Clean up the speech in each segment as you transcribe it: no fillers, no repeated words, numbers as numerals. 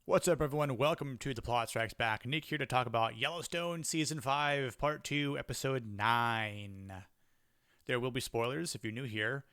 What's up, everyone? Welcome to the Plot Strikes Back. Nick here to talk about Yellowstone Season 5, Part 2, Episode 9. There will be spoilers if you're new here.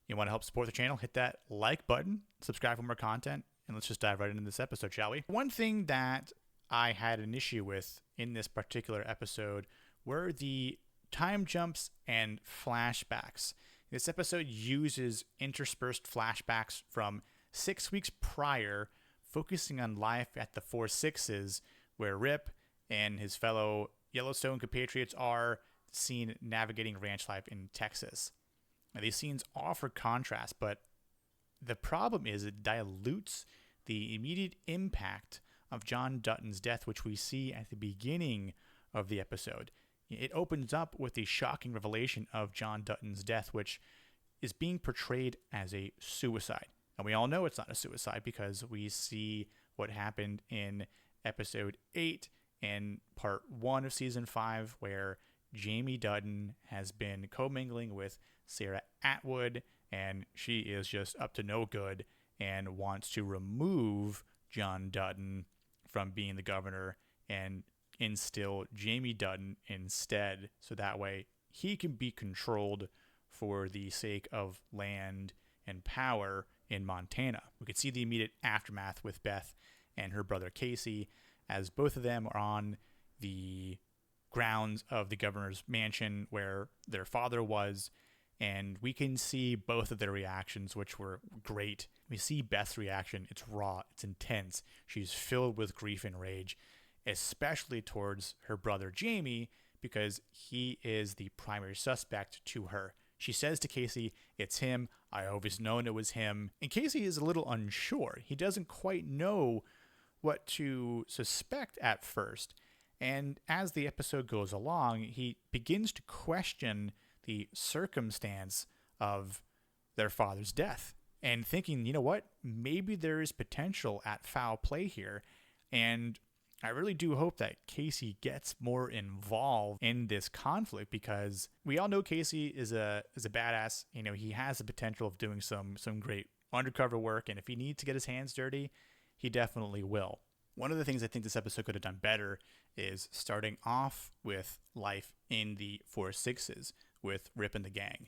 You want to help support the channel, hit that like button, subscribe for more content, and let's just dive right into this episode, shall we? One thing that I had an issue with in this particular episode were the time jumps and flashbacks. This episode uses interspersed flashbacks from 6 weeks prior, focusing on life at the Four Sixes, where Rip and his fellow Yellowstone compatriots are seen navigating ranch life in Texas. Now, these scenes offer contrast, but the problem is it dilutes the immediate impact of John Dutton's death, which we see at the beginning of the episode. It opens up with the shocking revelation of John Dutton's death, which is being portrayed as a suicide. And we all know it's not a suicide because we see what happened in episode 8 and part 1 of season 5, where Jamie Dutton has been commingling with Sarah Atwood, and she is just up to no good and wants to remove John Dutton from being the governor and instill Jamie Dutton instead, so that way he can be controlled for the sake of land and power in Montana. We could see the immediate aftermath with Beth and her brother Casey, as both of them are on the grounds of the governor's mansion where their father was, and we can see both of their reactions, which were great. We see Beth's reaction. It's raw, it's intense. She's filled with grief and rage, especially towards her brother Jamie, because he is the primary suspect to her. She says to Casey, "It's him. I always known it was him." And Casey is a little unsure. He doesn't quite know what to suspect at first. And as the episode goes along, he begins to question the circumstance of their father's death and thinking, you know what, maybe there is potential at foul play here. And I really do hope that Casey gets more involved in this conflict, because we all know Casey is a badass. You know, he has the potential of doing some great undercover work, and if he needs to get his hands dirty, he definitely will. One of the things I think this episode could have done better is starting off with life in the Four Sixes with Rip and the gang.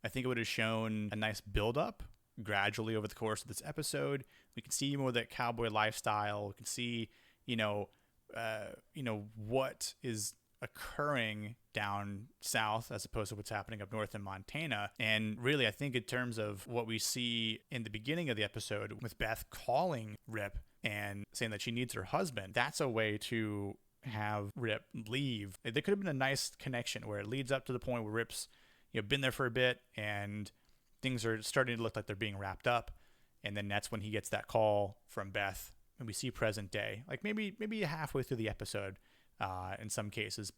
I think it would have shown a nice build-up gradually over the course of this episode. We can see more of that cowboy lifestyle. We can see what is occurring down south as opposed to what's happening up north in Montana. And really, I think in terms of what we see in the beginning of the episode with Beth calling Rip and saying that she needs her husband, that's a way to have Rip leave. There could have been a nice connection where it leads up to the point where Rip's been there for a bit and things are starting to look like they're being wrapped up. And then that's when he gets that call from Beth. And we see present day, like maybe halfway through the episode in some cases,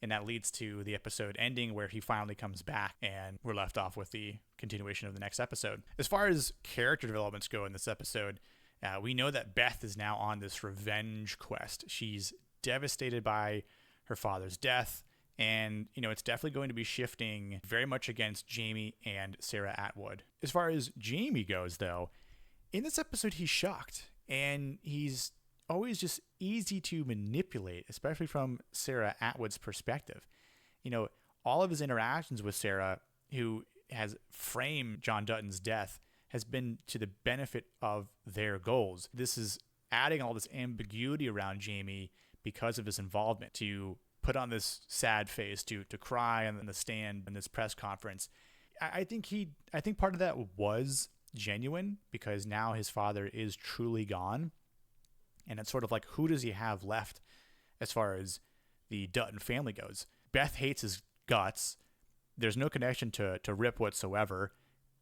and that leads to the episode ending where he finally comes back and we're left off with the continuation of the next episode. As far as character developments go in this episode, we know that Beth is now on this revenge quest. She's devastated by her father's death, and it's definitely going to be shifting very much against Jamie and Sarah Atwood. As far as Jamie goes, though, in this episode he's shocked. And he's always just easy to manipulate, especially from Sarah Atwood's perspective. All of his interactions with Sarah, who has framed John Dutton's death, has been to the benefit of their goals. This is adding all this ambiguity around Jamie because of his involvement, to put on this sad face, to cry on the stand in this press conference. I think part of that was genuine, because now his father is truly gone, and it's sort of like, who does he have left as far as the Dutton family goes? Beth hates his guts. There's no connection to Rip whatsoever,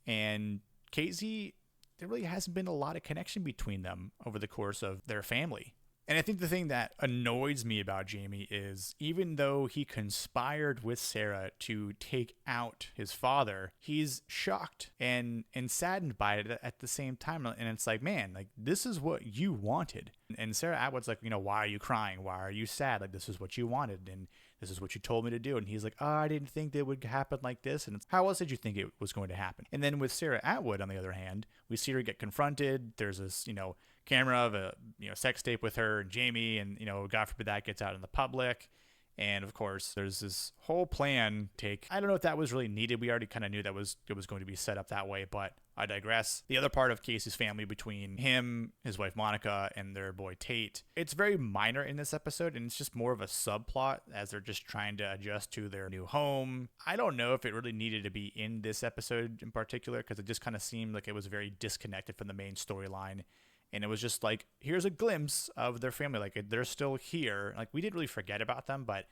and Casey, there really hasn't been a lot of connection between them over the course of their family. And I think the thing that annoys me about Jamie is, even though he conspired with Sarah to take out his father, he's shocked and saddened by it at the same time. And it's like, man, like, this is what you wanted. And Sarah Atwood's like, why are you crying? Why are you sad? Like, this is what you wanted, and this is what you told me to do. And he's like, I didn't think that would happen like this. And it's, how else did you think it was going to happen? And then with Sarah Atwood, on the other hand, we see her get confronted. There's this, camera of a sex tape with her and Jamie, and God forbid that gets out in the public. And of course, there's this whole plan take. I don't know if that was really needed. We already kind of knew it was going to be set up that way, but I digress. The other part of Casey's family, between him, his wife Monica, and their boy Tate, it's very minor in this episode, and it's just more of a subplot as they're just trying to adjust to their new home. I don't know if it really needed to be in this episode in particular, because it just kind of seemed like it was very disconnected from the main storyline. And it was just like, here's a glimpse of their family. Like, they're still here. Like, we didn't really forget about them, but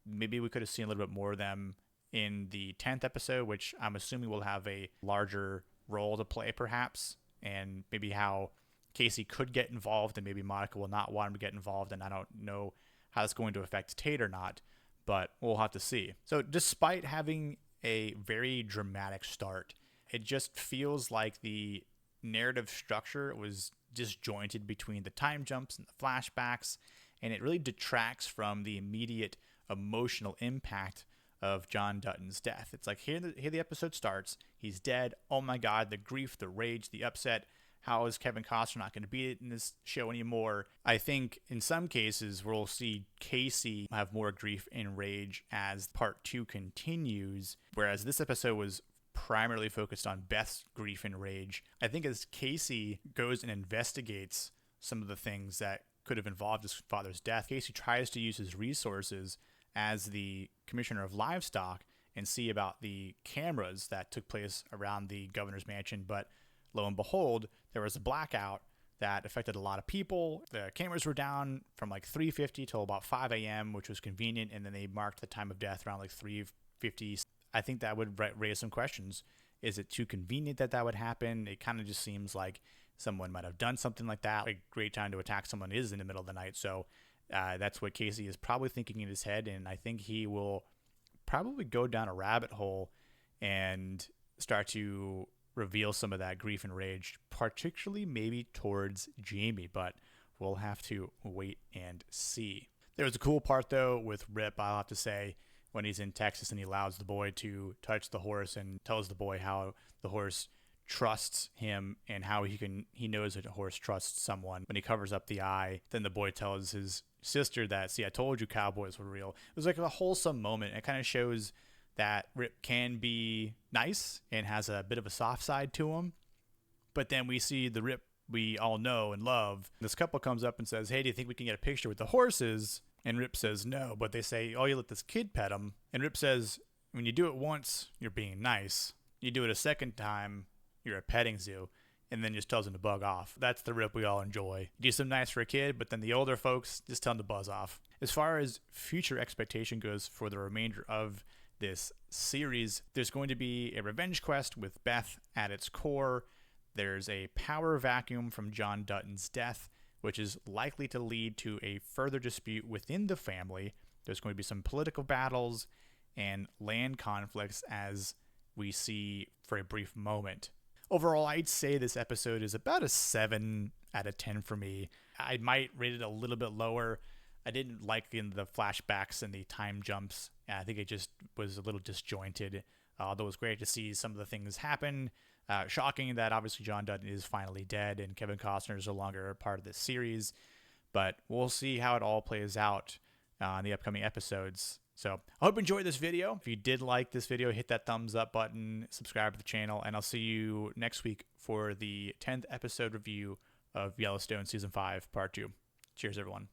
maybe we could have seen a little bit more of them in the 10th episode, which I'm assuming will have a larger role to play, perhaps. And maybe how Casey could get involved, and maybe Monica will not want him to get involved. And I don't know how it's going to affect Tate or not, but we'll have to see. So despite having a very dramatic start, it just feels like the narrative structure was disjointed between the time jumps and the flashbacks, and it really detracts from the immediate emotional impact of John Dutton's death. It's like, here the episode starts, he's dead, oh my god, the grief, the rage, the upset. How is Kevin Costner not going to be in this show anymore? I think in some cases we'll see Casey have more grief and rage as part 2 continues, whereas this episode was primarily focused on Beth's grief and rage. I think as Casey goes and investigates some of the things that could have involved his father's death, Casey tries to use his resources as the commissioner of livestock and see about the cameras that took place around the governor's mansion. But lo and behold, there was a blackout that affected a lot of people. The cameras were down from like 3:50 till about 5 a.m., which was convenient, and then they marked the time of death around like 3:50. I think that would raise some questions. Is it too convenient that would happen? It kind of just seems like someone might have done something like that. A great time to attack someone is in the middle of the night. So that's what Casey is probably thinking in his head. And I think he will probably go down a rabbit hole and start to reveal some of that grief and rage, particularly maybe towards Jamie. But we'll have to wait and see. There was a cool part, though, with Rip, I'll have to say, when he's in Texas and he allows the boy to touch the horse and tells the boy how the horse trusts him and how he knows that a horse trusts someone. When he covers up the eye, then the boy tells his sister that, see, I told you cowboys were real. It was like a wholesome moment. It kind of shows that Rip can be nice and has a bit of a soft side to him. But then we see the Rip we all know and love. This couple comes up and says, hey, do you think we can get a picture with the horses? And Rip says no, but they say, oh, you let this kid pet him. And Rip says, when you do it once, you're being nice. You do it a second time, you're a petting zoo. And then just tells him to bug off. That's the Rip we all enjoy. You do something nice for a kid, but then the older folks just tell him to buzz off. As far as future expectation goes for the remainder of this series, there's going to be a revenge quest with Beth at its core. There's a power vacuum from John Dutton's death, which is likely to lead to a further dispute within the family. There's going to be some political battles and land conflicts, as we see for a brief moment. Overall, I'd say this episode is about a 7 out of 10 for me. I might rate it a little bit lower. I didn't like in the flashbacks and the time jumps. I think it just was a little disjointed, although it was great to see some of the things happen. Shocking that obviously John Dutton is finally dead and Kevin Costner is no longer a part of this series. But we'll see how it all plays out in the upcoming episodes. So I hope you enjoyed this video. If you did like this video, hit that thumbs up button, subscribe to the channel, and I'll see you next week for the 10th episode review of Yellowstone Season 5, Part 2. Cheers, everyone.